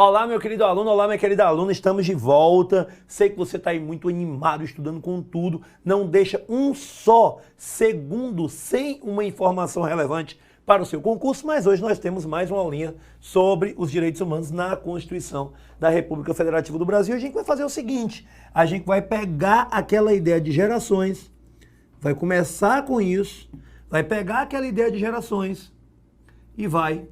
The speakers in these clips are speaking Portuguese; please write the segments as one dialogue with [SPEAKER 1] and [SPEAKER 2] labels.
[SPEAKER 1] Olá, meu querido aluno, olá, minha querida aluna, estamos de volta. Sei que você está aí muito animado, estudando com tudo. Não deixa um só segundo sem uma informação relevante para o seu concurso, mas hoje nós temos mais uma aulinha sobre os direitos humanos na Constituição da República Federativa do Brasil. A gente vai fazer o seguinte, a gente vai pegar aquela ideia de gerações, vai começar com isso, vai pegar aquela ideia de gerações e vai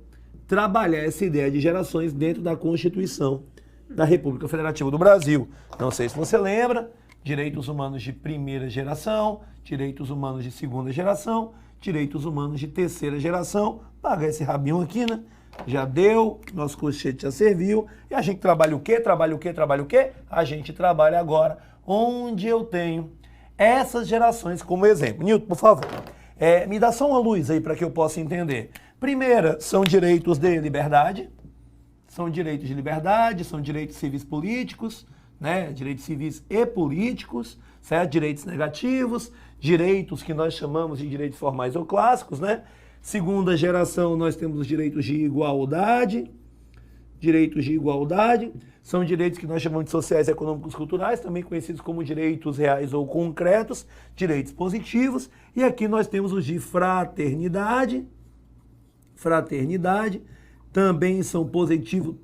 [SPEAKER 1] trabalhar essa ideia de gerações dentro da Constituição da República Federativa do Brasil. Não sei se você lembra, direitos humanos de primeira geração, direitos humanos de segunda geração, direitos humanos de terceira geração. Paga esse rabinho aqui, né? Já deu, nosso colchete já serviu. E a gente trabalha o quê? Trabalha o quê? Trabalha o quê? A gente trabalha agora onde eu tenho essas gerações como exemplo. Nilton, por favor, me dá só uma luz aí para que eu possa entender. Primeira, são direitos de liberdade, são direitos civis políticos, né? Direitos civis e políticos, certo? Direitos negativos, direitos que nós chamamos de direitos formais ou clássicos, né? Segunda geração, nós temos os direitos de igualdade, são direitos que nós chamamos de sociais, econômicos, culturais, também conhecidos como direitos reais ou concretos, direitos positivos, e aqui nós temos os de fraternidade, também são positivos,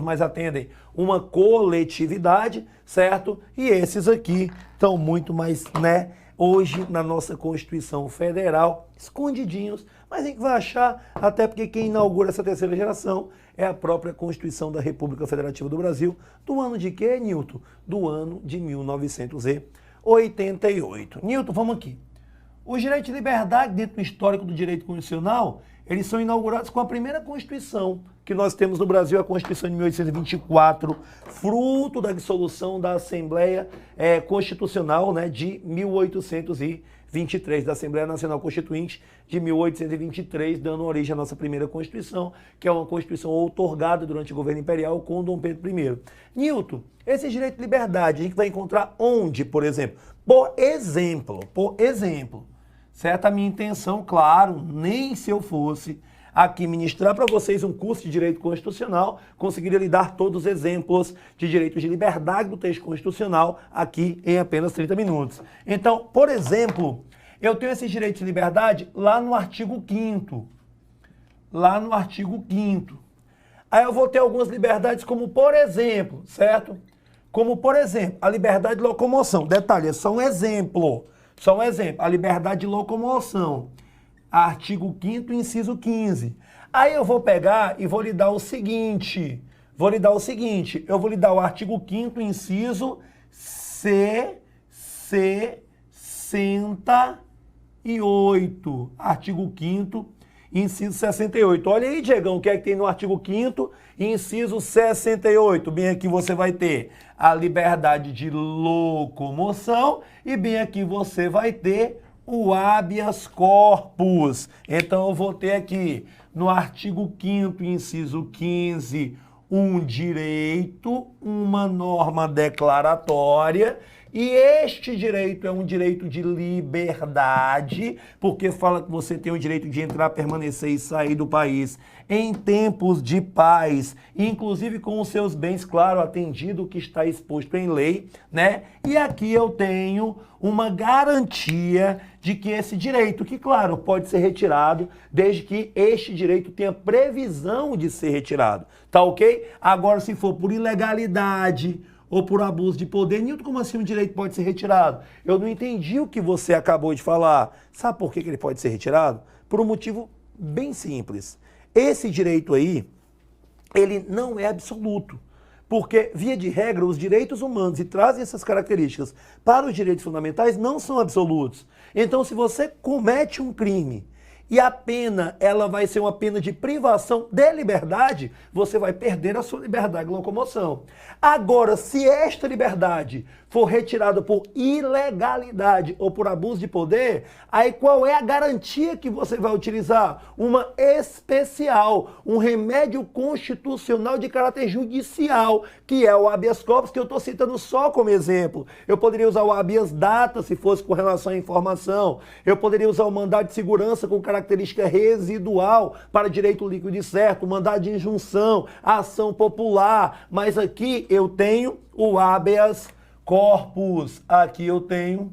[SPEAKER 1] mas atendem uma coletividade, certo? E esses aqui estão muito mais, né, hoje na nossa Constituição Federal, escondidinhos, mas a gente vai achar, até porque quem inaugura essa terceira geração é a própria Constituição da República Federativa do Brasil, do ano de quê, Nilton? Do ano de 1988. Nilton, vamos aqui. Os direitos de liberdade, dentro do histórico do direito constitucional, eles são inaugurados com a primeira Constituição que nós temos no Brasil, a Constituição de 1824, fruto da dissolução da Assembleia Constitucional, né, de 1823, da Assembleia Nacional Constituinte de 1823, dando origem à nossa primeira Constituição, que é uma Constituição outorgada durante o governo imperial com Dom Pedro I. Nilton, esse direito de liberdade a gente vai encontrar onde, por exemplo? Por exemplo, certo? A minha intenção, claro, nem se eu fosse aqui ministrar para vocês um curso de Direito Constitucional, conseguiria lhe dar todos os exemplos de direitos de liberdade do texto constitucional aqui em apenas 30 minutos. Então, por exemplo, eu tenho esses direitos de liberdade lá no artigo 5º. Aí eu vou ter algumas liberdades como, por exemplo, certo? Como, por exemplo, a liberdade de locomoção. Detalhe, é só um exemplo. A liberdade de locomoção. Artigo 5º, inciso 15. Aí eu vou pegar e vou lhe dar o seguinte. Eu vou lhe dar o artigo 5º, inciso 68. Artigo 5º, inciso 68. Olha aí, Diegão, o que é que tem no artigo 5º, inciso 68. Bem aqui você vai ter a liberdade de locomoção e bem aqui você vai ter o habeas corpus. Então eu vou ter aqui no artigo 5º, inciso 15, um direito, uma norma declaratória. E este direito é um direito de liberdade, porque fala que você tem o direito de entrar, permanecer e sair do país em tempos de paz, inclusive com os seus bens, claro, atendido o que está exposto em lei, né? E aqui eu tenho uma garantia de que esse direito, que claro, pode ser retirado, desde que este direito tenha previsão de ser retirado, tá ok? Agora, se for por ilegalidade ou por abuso de poder, Nilton, como assim um direito pode ser retirado? Eu não entendi o que você acabou de falar. Sabe por que ele pode ser retirado? Por um motivo bem simples. Esse direito aí, ele não é absoluto. Porque, via de regra, os direitos humanos, e trazem essas características para os direitos fundamentais, não são absolutos. Então, se você comete um crime e a pena, ela vai ser uma pena de privação de liberdade, você vai perder a sua liberdade de locomoção. Agora, se esta liberdade for retirada por ilegalidade ou por abuso de poder, aí qual é a garantia que você vai utilizar? Uma especial, um remédio constitucional de caráter judicial, que é o habeas corpus, que eu estou citando só como exemplo. Eu poderia usar o habeas data, se fosse com relação à informação. Eu poderia usar o mandado de segurança com caráter característica residual para direito líquido e certo, mandado de injunção, ação popular. Mas aqui eu tenho o habeas corpus. Aqui eu tenho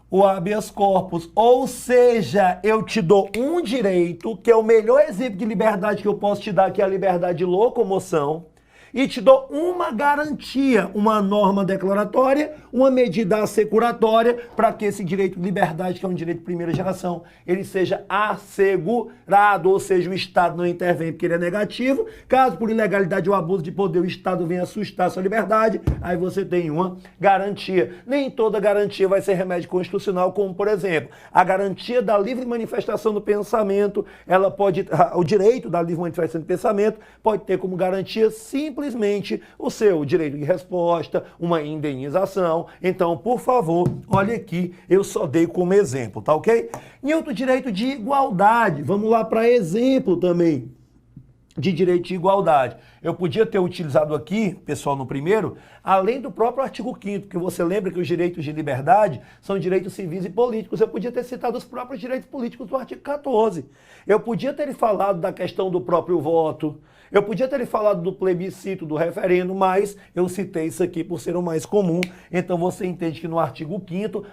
[SPEAKER 1] o habeas corpus. Ou seja, eu te dou um direito, que é o melhor exemplo de liberdade que eu posso te dar, que é a liberdade de locomoção, e te dou uma garantia, uma norma declaratória, uma medida assecuratória, para que esse direito de liberdade, que é um direito de primeira geração, ele seja assegurado, ou seja, o Estado não intervém porque ele é negativo. Caso por ilegalidade ou abuso de poder o Estado venha assustar a sua liberdade, aí você tem uma garantia. Nem toda garantia vai ser remédio constitucional, como, por exemplo, a garantia da livre manifestação do pensamento, ela pode, o direito da livre manifestação do pensamento pode ter como garantia simplesmente o seu direito de resposta, uma indenização. Então, por favor, olha aqui, eu só dei como exemplo, tá ok? E outro direito de igualdade, vamos lá para exemplo também de direito de igualdade. Eu podia ter utilizado aqui, pessoal, no primeiro, além do próprio artigo 5º, porque você lembra que os direitos de liberdade são direitos civis e políticos. Eu podia ter citado os próprios direitos políticos do artigo 14. Eu podia ter falado da questão do próprio voto. Eu podia ter falado do plebiscito, do referendo, mas eu citei isso aqui por ser o mais comum. Então você entende que no artigo 5º,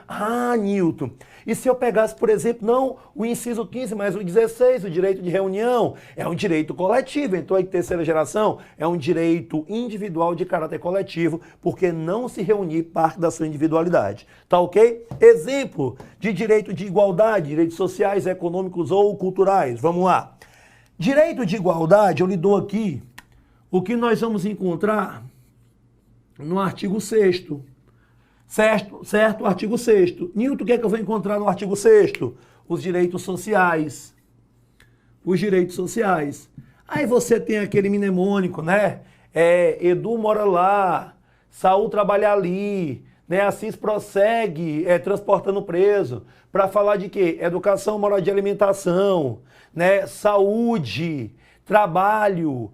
[SPEAKER 1] Newton, e se eu pegasse, por exemplo, não o inciso 15, mas o 16, o direito de reunião, é um direito coletivo. Então a terceira geração é um direito individual de caráter coletivo, porque não se reunir parte da sua individualidade. Tá ok? Exemplo de direito de igualdade, direitos sociais, econômicos ou culturais. Vamos lá. Direito de igualdade, eu lhe dou aqui o que nós vamos encontrar no artigo 6º. Certo? Artigo 6º. Newton, o que é que eu vou encontrar no artigo 6º? Os direitos sociais. Os direitos sociais. Aí você tem aquele mnemônico, né? Edu mora lá, Saul trabalha ali, né? Assis prossegue transportando preso. Para falar de quê? Educação, moradia e alimentação, né? Saúde, trabalho.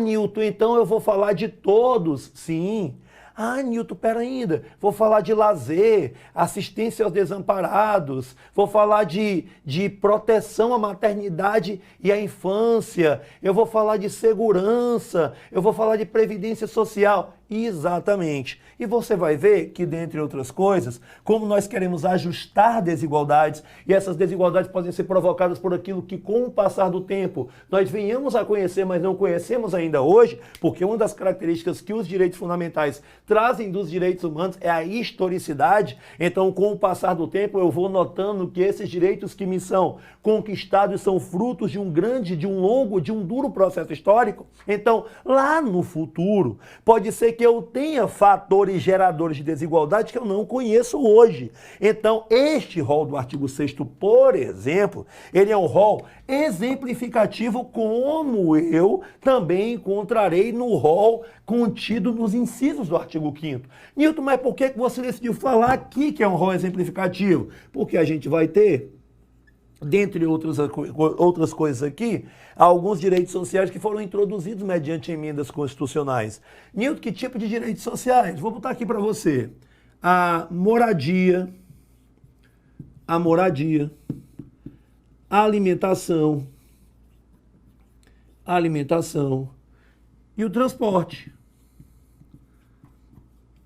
[SPEAKER 1] Newton, então eu vou falar de todos. Sim. Newton, pera ainda, vou falar de lazer, assistência aos desamparados, vou falar de proteção à maternidade e à infância, eu vou falar de segurança, eu vou falar de previdência social. Exatamente. E você vai ver que, dentre outras coisas, como nós queremos ajustar desigualdades, e essas desigualdades podem ser provocadas por aquilo que, com o passar do tempo, nós venhamos a conhecer, mas não conhecemos ainda hoje, porque uma das características que os direitos fundamentais trazem dos direitos humanos é a historicidade. Então, com o passar do tempo, eu vou notando que esses direitos que me são conquistados são frutos de um grande, de um longo, de um duro processo histórico. Então, lá no futuro, pode ser que eu tenha fatores geradores de desigualdade que eu não conheço hoje. Então, este rol do artigo 6º, por exemplo, ele é um rol exemplificativo, como eu também encontrarei no rol contido nos incisos do artigo 5º. Newton, mas por que você decidiu falar aqui que é um rol exemplificativo? Porque a gente vai ter, dentre outras coisas aqui, alguns direitos sociais que foram introduzidos mediante emendas constitucionais. Newton, que tipo de direitos sociais? Vou botar aqui para você. A moradia, a alimentação e o transporte.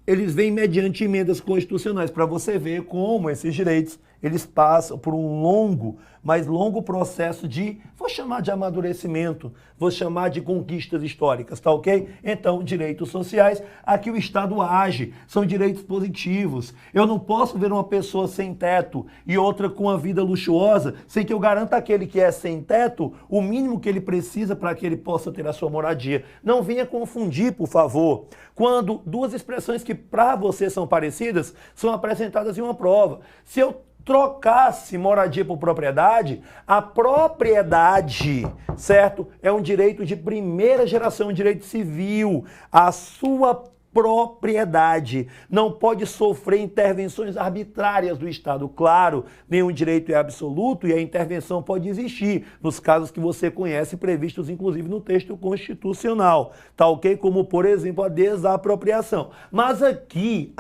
[SPEAKER 1] Eles vêm mediante emendas constitucionais, para você ver como esses direitos eles passam por um longo, mais longo processo de, vou chamar de amadurecimento, vou chamar de conquistas históricas, tá ok? Então, direitos sociais, aqui o Estado age, são direitos positivos. Eu não posso ver uma pessoa sem teto e outra com uma vida luxuosa, sem que eu garanta àquele que é sem teto o mínimo que ele precisa para que ele possa ter a sua moradia. Não venha confundir, por favor, quando duas expressões que para você são parecidas são apresentadas em uma prova. Se eu trocasse moradia por propriedade, a propriedade, certo? É um direito de primeira geração, um direito civil. A sua propriedade não pode sofrer intervenções arbitrárias do Estado. Claro, nenhum direito é absoluto e a intervenção pode existir, nos casos que você conhece, previstos inclusive no texto constitucional, tá ok? Como, por exemplo, a desapropriação. Mas aqui,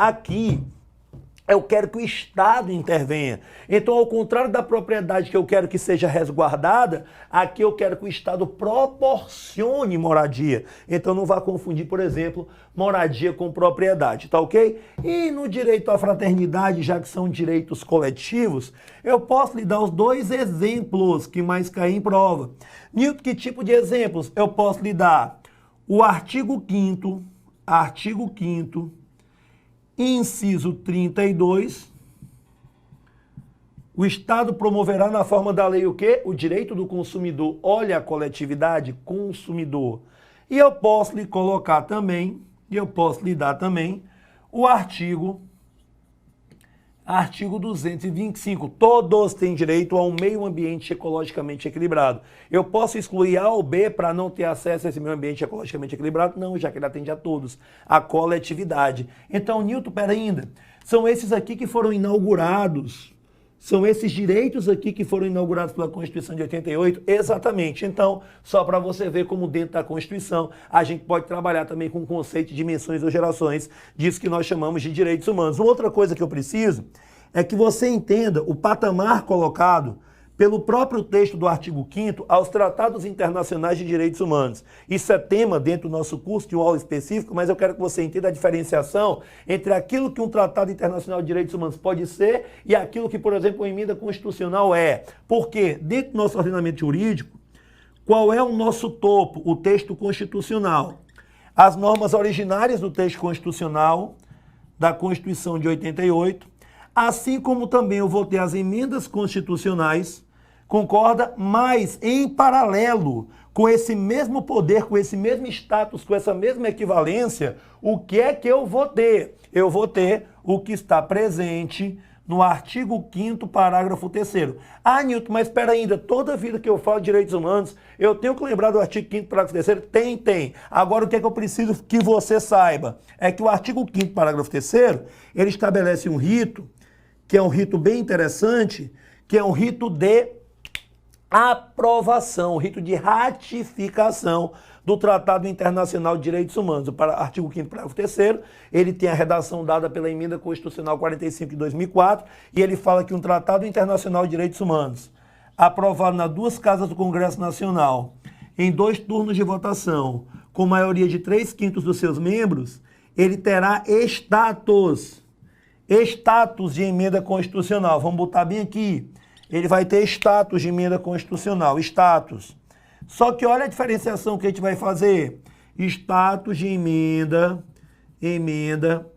[SPEAKER 1] Eu quero que o Estado intervenha. Então, ao contrário da propriedade que eu quero que seja resguardada, aqui eu quero que o Estado proporcione moradia. Então, não vá confundir, por exemplo, moradia com propriedade, tá ok? E no direito à fraternidade, já que são direitos coletivos, eu posso lhe dar os dois exemplos que mais caem em prova. Nilton, que tipo de exemplos? Eu posso lhe dar o artigo 5º, inciso 32, o Estado promoverá na forma da lei o quê? O direito do consumidor. Olha a coletividade, consumidor. E eu posso lhe colocar também, dar também, o artigo 225. Todos têm direito a um meio ambiente ecologicamente equilibrado. Eu posso excluir A ou B para não ter acesso a esse meio ambiente ecologicamente equilibrado? Não, já que ele atende a todos. A coletividade. Então, Nilton, pera ainda. São esses aqui que foram inaugurados. São esses direitos aqui que foram inaugurados pela Constituição de 88? Exatamente. Então, só para você ver como dentro da Constituição a gente pode trabalhar também com o conceito de dimensões ou gerações, disso que nós chamamos de direitos humanos. Uma outra coisa que eu preciso é que você entenda o patamar colocado pelo próprio texto do artigo 5º aos tratados internacionais de direitos humanos. Isso é tema dentro do nosso curso de um aula específico, mas eu quero que você entenda a diferenciação entre aquilo que um tratado internacional de direitos humanos pode ser e aquilo que, por exemplo, uma emenda constitucional é. Porque dentro do nosso ordenamento jurídico, qual é o nosso topo? O texto constitucional. As normas originárias do texto constitucional da Constituição de 88, assim como também eu vou ter as emendas constitucionais, concorda? Mas em paralelo, com esse mesmo poder, com esse mesmo status, com essa mesma equivalência, o que é que eu vou ter? Eu vou ter o que está presente no artigo 5º, parágrafo 3º. Ah, Nilton, mas espera ainda, toda vida que eu falo de direitos humanos, eu tenho que lembrar do artigo 5º, parágrafo 3º? Tem. Agora, o que é que eu preciso que você saiba? É que o artigo 5º, parágrafo 3º, ele estabelece um rito, que é um rito bem interessante, que é um rito de aprovação, um rito de ratificação do Tratado Internacional de Direitos Humanos. O artigo 5º, parágrafo 3º, ele tem a redação dada pela Emenda Constitucional 45 de 2004, e ele fala que um Tratado Internacional de Direitos Humanos, aprovado nas duas casas do Congresso Nacional, em 2 turnos de votação, com maioria de 3/5 dos seus membros, ele terá status de emenda constitucional. Vamos botar bem aqui. Ele vai ter status de emenda constitucional. Status. Só que olha a diferenciação que a gente vai fazer. Status de emenda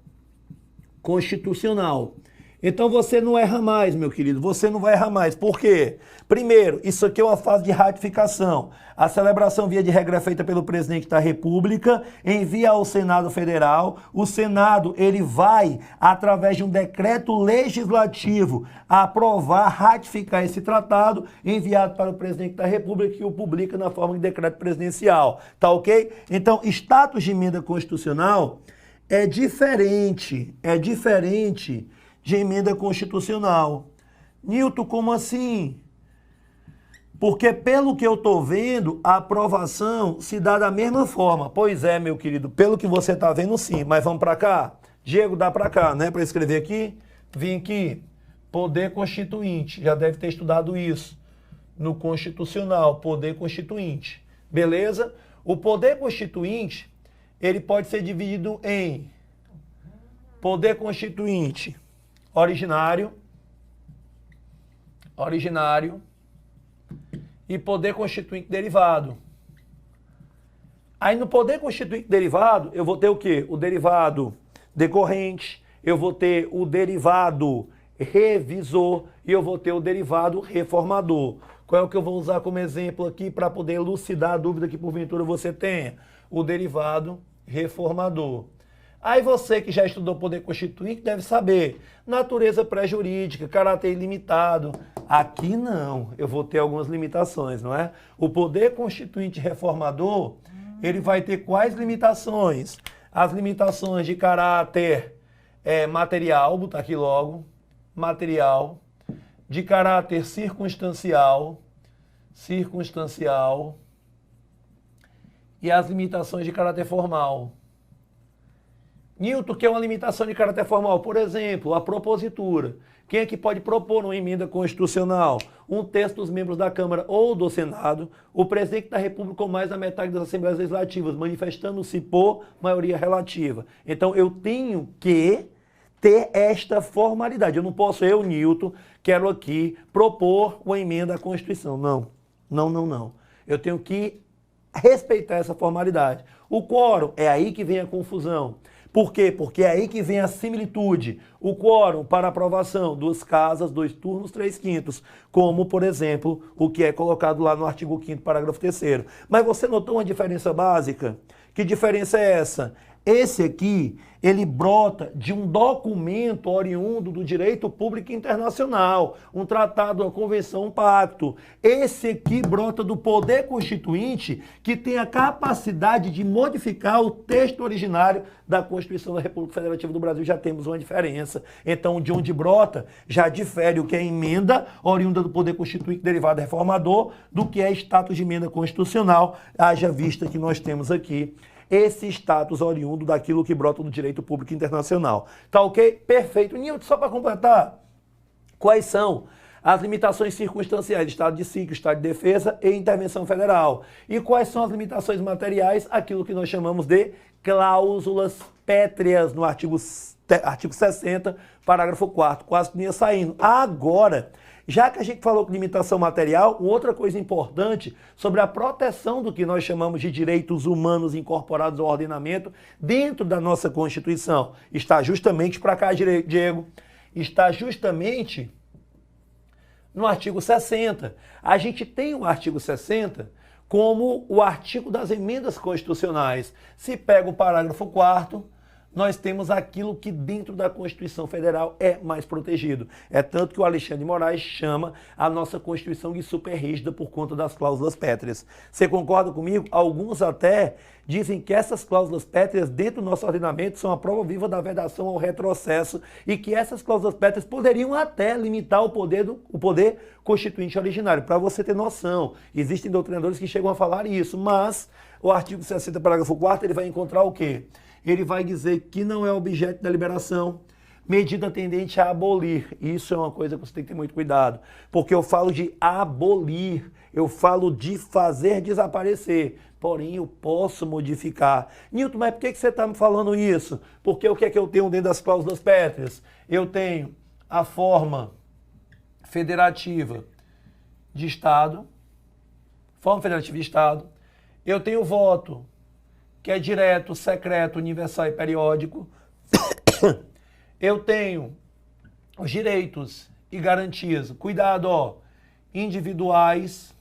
[SPEAKER 1] constitucional. Então você não erra mais, meu querido. Você não vai errar mais. Por quê? Primeiro, isso aqui é uma fase de ratificação. A celebração, via de regra, é feita pelo presidente da República, envia ao Senado Federal. O Senado, ele vai, através de um decreto legislativo, aprovar, ratificar esse tratado, enviado para o presidente da República, que o publica na forma de decreto presidencial. Tá ok? Então, status de emenda constitucional é diferente de emenda constitucional. Nilton, como assim? Porque, pelo que eu estou vendo, a aprovação se dá da mesma forma. Pois é, meu querido, pelo que você está vendo, sim. Mas vamos para cá? Diego, dá para cá, né? Para escrever aqui. Vim aqui. Poder Constituinte. Já deve ter estudado isso. No Constitucional, Poder Constituinte. Beleza? O Poder Constituinte, ele pode ser dividido em Poder Constituinte originário e poder constituinte derivado. Aí no poder constituinte derivado, eu vou ter o quê? O derivado decorrente, eu vou ter o derivado revisor e eu vou ter o derivado reformador. Qual é o que eu vou usar como exemplo aqui para poder elucidar a dúvida que porventura você tenha? O derivado reformador. Aí você que já estudou poder constituinte deve saber, natureza pré-jurídica, caráter ilimitado. Aqui não, eu vou ter algumas limitações, não é? O poder constituinte reformador, ele vai ter quais limitações? As limitações de caráter material, vou botar aqui logo, material, de caráter circunstancial, e as limitações de caráter formal. Newton, que é uma limitação de caráter formal. Por exemplo, a propositura. Quem é que pode propor uma emenda constitucional? Um terço dos membros da Câmara ou do Senado, o presidente da República ou mais da metade das Assembleias Legislativas, manifestando-se por maioria relativa. Então, eu tenho que ter esta formalidade. Eu não posso, Newton, quero aqui propor uma emenda à Constituição. Não, não, não, não. Eu tenho que respeitar essa formalidade. O quórum, é aí que vem a confusão. Por quê? Porque é aí que vem a similitude. O quórum para aprovação, 2 casas, 2 turnos, 3/5, como, por exemplo, o que é colocado lá no artigo 5º, parágrafo 3º. Mas você notou uma diferença básica? Que diferença é essa? Esse aqui, ele brota de um documento oriundo do direito público internacional, um tratado, uma convenção, um pacto. Esse aqui brota do poder constituinte, que tem a capacidade de modificar o texto originário da Constituição da República Federativa do Brasil. Já temos uma diferença. Então, de onde brota, já difere o que é emenda oriunda do poder constituinte derivado reformador do que é status de emenda constitucional, haja vista que nós temos aqui esse status oriundo daquilo que brota do direito público internacional. Tá ok? Perfeito. Nilton, só para completar, quais são as limitações circunstanciais de estado de sítio, estado de defesa e intervenção federal? E quais são as limitações materiais, aquilo que nós chamamos de cláusulas pétreas no artigo 60, parágrafo 4º, quase que ia saindo. Agora, já que a gente falou de limitação material, outra coisa importante sobre a proteção do que nós chamamos de direitos humanos incorporados ao ordenamento dentro da nossa Constituição. Está justamente para cá, Diego. Está justamente no artigo 60. A gente tem o artigo 60 como o artigo das emendas constitucionais. Se pega o parágrafo 4º, nós temos aquilo que dentro da Constituição Federal é mais protegido. É tanto que o Alexandre de Moraes chama a nossa Constituição de super rígida por conta das cláusulas pétreas. Você concorda comigo? Alguns até dizem que essas cláusulas pétreas dentro do nosso ordenamento são a prova viva da vedação ao retrocesso e que essas cláusulas pétreas poderiam até limitar o poder constituinte originário. Para você ter noção, existem doutrinadores que chegam a falar isso, mas o artigo 60, parágrafo 4º, ele vai encontrar o quê? Ele vai dizer que não é objeto da liberação, medida tendente a abolir. Isso é uma coisa que você tem que ter muito cuidado, porque eu falo de abolir, eu falo de fazer desaparecer, porém eu posso modificar. Nilton, mas por que você está me falando isso? Porque o que é que eu tenho dentro das cláusulas pétreas? Eu tenho a forma federativa de Estado, eu tenho o voto, que é direto, secreto, universal e periódico. Eu tenho os direitos e garantias, cuidado, ó, individuais,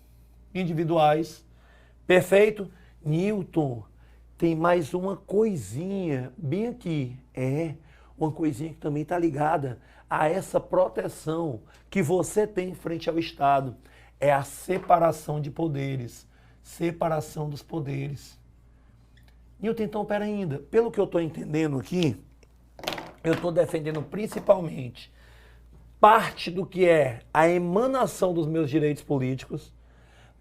[SPEAKER 1] perfeito? Nilton, tem mais uma coisinha bem aqui, uma coisinha que também está ligada a essa proteção que você tem frente ao Estado, é a separação de poderes, separação dos poderes. Nilton, então, pera ainda. Pelo que eu estou entendendo aqui, eu estou defendendo principalmente parte do que é a emanação dos meus direitos políticos,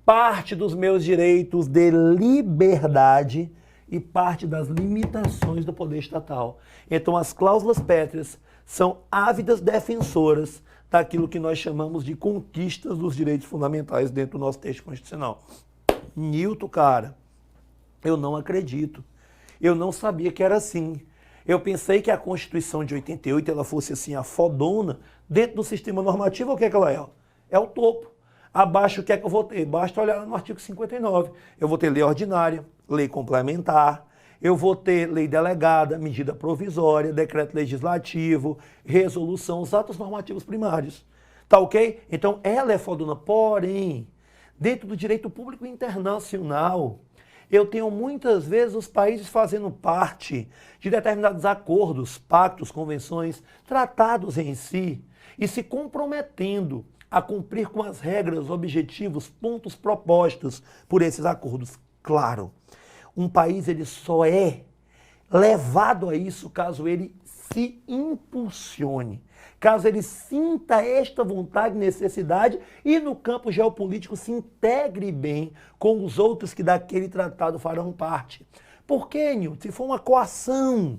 [SPEAKER 1] parte dos meus direitos de liberdade e parte das limitações do poder estatal. Então, as cláusulas pétreas são ávidas defensoras daquilo que nós chamamos de conquistas dos direitos fundamentais dentro do nosso texto constitucional. Nilton, cara, eu não acredito. Eu não sabia que era assim. Eu pensei que a Constituição de 88 ela fosse assim, a fodona, dentro do sistema normativo, o que é que ela é? É o topo. Abaixo, o que é que eu vou ter? Basta olhar no artigo 59. Eu vou ter lei ordinária, lei complementar, eu vou ter lei delegada, medida provisória, decreto legislativo, resolução, os atos normativos primários. Tá ok? Então, ela é fodona. Porém, dentro do direito público internacional, eu tenho muitas vezes os países fazendo parte de determinados acordos, pactos, convenções, tratados em si e se comprometendo a cumprir com as regras, objetivos, pontos propostos por esses acordos. Claro, um país ele só é levado a isso caso ele se impulsione, caso ele sinta esta vontade e necessidade e no campo geopolítico se integre bem com os outros que daquele tratado farão parte. Por quê, Nilton? Se for uma coação,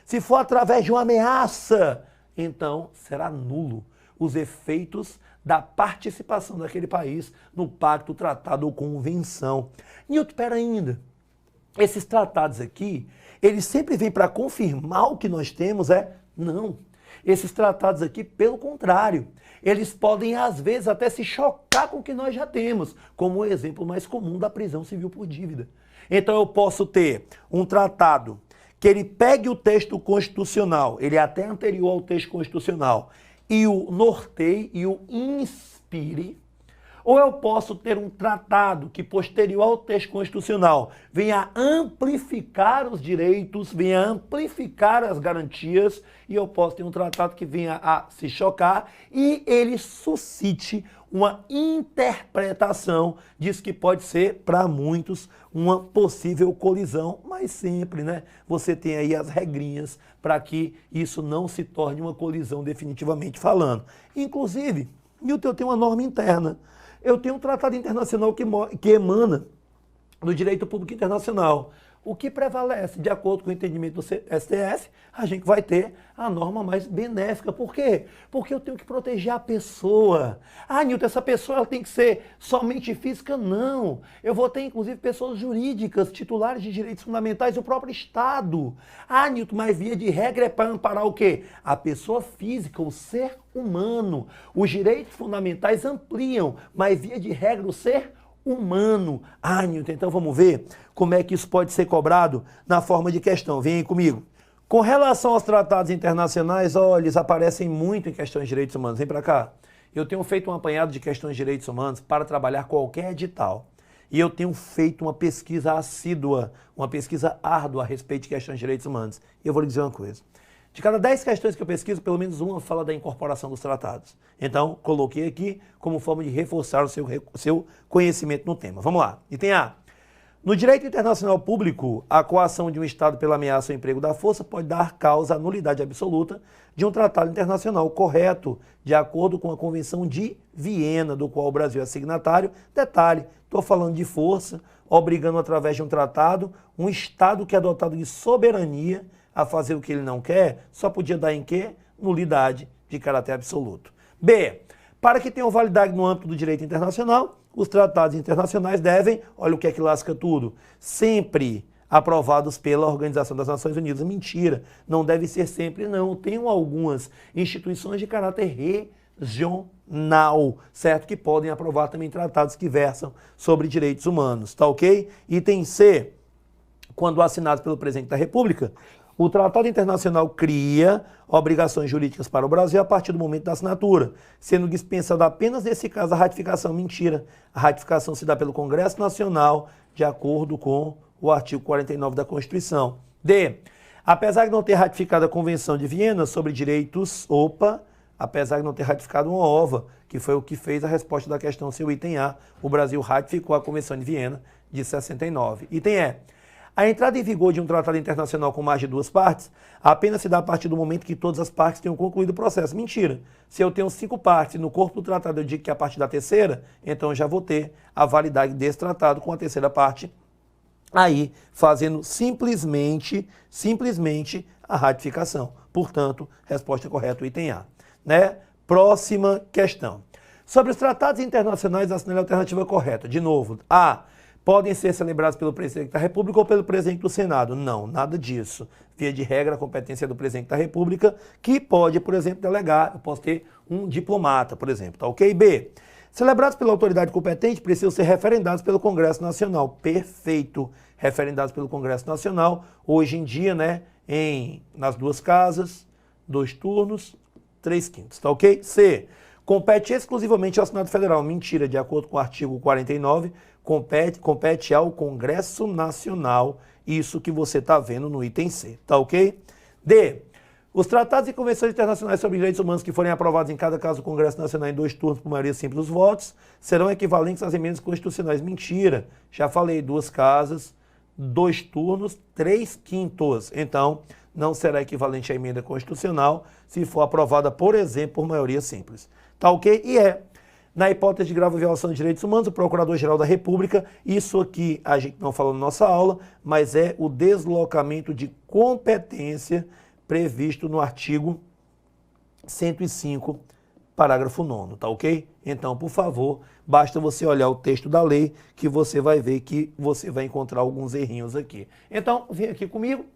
[SPEAKER 1] Se for através de uma ameaça, então será nulo os efeitos da participação daquele país no pacto, tratado ou convenção. Nilton, pera ainda. Esses tratados aqui, eles sempre vêm para confirmar o que nós temos? Não. Esses tratados aqui, pelo contrário, eles podem, às vezes, até se chocar com o que nós já temos, como o exemplo mais comum da prisão civil por dívida. Então eu posso ter um tratado que ele pegue o texto constitucional, ele é até anterior ao texto constitucional, e o norteie e o inspire, ou eu posso ter um tratado que, posterior ao texto constitucional, venha amplificar os direitos, venha amplificar as garantias, e eu posso ter um tratado que venha a se chocar e ele suscite uma interpretação, diz que pode ser, para muitos, uma possível colisão, mas sempre, né? Você tem aí as regrinhas para que isso não se torne uma colisão definitivamente falando. Inclusive, Nilton, eu tenho uma norma interna. Eu tenho um tratado internacional que emana do direito público internacional. O que prevalece, de acordo com o entendimento do STF, a gente vai ter a norma mais benéfica. Por quê? Porque eu tenho que proteger a pessoa. Ah, Nilton, essa pessoa ela tem que ser somente física? Não. Eu vou ter, inclusive, pessoas jurídicas, titulares de direitos fundamentais do próprio Estado. Ah, Nilton, mas via de regra é para amparar o quê? A pessoa física, o ser humano. Os direitos fundamentais ampliam, mas via de regra o ser humano. Ah, Nilton, então vamos ver como é que isso pode ser cobrado na forma de questão. Vem aí comigo. Com relação aos tratados internacionais, olha, eles aparecem muito em questões de direitos humanos. Vem para cá. Eu tenho feito um apanhado de questões de direitos humanos para trabalhar qualquer edital. E eu tenho feito uma pesquisa assídua, uma pesquisa árdua a respeito de questões de direitos humanos. E eu vou lhe dizer uma coisa. De cada 10 questões que eu pesquiso, pelo menos uma fala da incorporação dos tratados. Então, coloquei aqui como forma de reforçar o seu conhecimento no tema. Vamos lá. Item A. No direito internacional público, a coação de um Estado pela ameaça ao emprego da força pode dar causa à nulidade absoluta de um tratado internacional correto, de acordo com a Convenção de Viena, do qual o Brasil é signatário. Detalhe, estou falando de força, obrigando através de um tratado um Estado que é dotado de soberania a fazer o que ele não quer, só podia dar em quê? Nulidade de caráter absoluto. B. Para que tenham validade no âmbito do direito internacional, os tratados internacionais devem, olha o que é que lasca tudo, sempre aprovados pela Organização das Nações Unidas. Mentira, não deve ser sempre não. Tem algumas instituições de caráter regional, certo? Que podem aprovar também tratados que versam sobre direitos humanos, tá ok? Item C. Quando assinados pelo Presidente da República, o Tratado Internacional cria obrigações jurídicas para o Brasil a partir do momento da assinatura, sendo dispensada apenas nesse caso a ratificação. Mentira. A ratificação se dá pelo Congresso Nacional, de acordo com o artigo 49 da Constituição. D. Apesar de não ter ratificado a Convenção de Viena sobre direitos, apesar de não ter ratificado uma OVA, que foi o que fez a resposta da questão, seu item A, o Brasil ratificou a Convenção de Viena de 69. Item E. A entrada em vigor de um tratado internacional com mais de duas partes apenas se dá a partir do momento que todas as partes tenham concluído o processo. Mentira. Se eu tenho 5 partes e no corpo do tratado eu digo que é a partir da terceira, então eu já vou ter a validade desse tratado com a terceira parte aí fazendo simplesmente a ratificação. Portanto, resposta correta, o item A. Né? Próxima questão. Sobre os tratados internacionais, assinale a alternativa correta. De novo, A. Podem ser celebrados pelo Presidente da República ou pelo Presidente do Senado. Não, nada disso. Via de regra, a competência é do Presidente da República, que pode, por exemplo, delegar. Eu posso ter um diplomata, por exemplo. Tá ok? B. Celebrados pela autoridade competente, precisam ser referendados pelo Congresso Nacional. Perfeito. Referendados pelo Congresso Nacional. Hoje em dia, né, nas 2 casas, 2 turnos, 3/5. Tá ok? C. Compete exclusivamente ao Senado Federal. Mentira, de acordo com o artigo 49, compete ao Congresso Nacional, isso que você está vendo no item C, tá ok? D. Os tratados e convenções internacionais sobre direitos humanos que forem aprovados em cada caso do Congresso Nacional em 2 turnos por maioria simples dos votos serão equivalentes às emendas constitucionais. Mentira, já falei, 2 casas, 2 turnos, 3/5. Então, não será equivalente à emenda constitucional se for aprovada, por exemplo, por maioria simples. Tá ok? E na hipótese de grave violação de direitos humanos, o Procurador-Geral da República, isso aqui a gente não falou na nossa aula, mas é o deslocamento de competência previsto no artigo 105, parágrafo 9º, tá ok? Então, por favor, basta você olhar o texto da lei que você vai ver que você vai encontrar alguns errinhos aqui. Então, vem aqui comigo.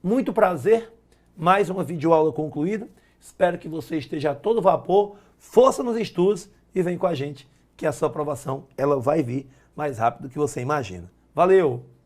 [SPEAKER 1] Muito prazer, mais uma videoaula concluída. Espero que você esteja a todo vapor, força nos estudos e vem com a gente que a sua aprovação ela vai vir mais rápido do que você imagina. Valeu!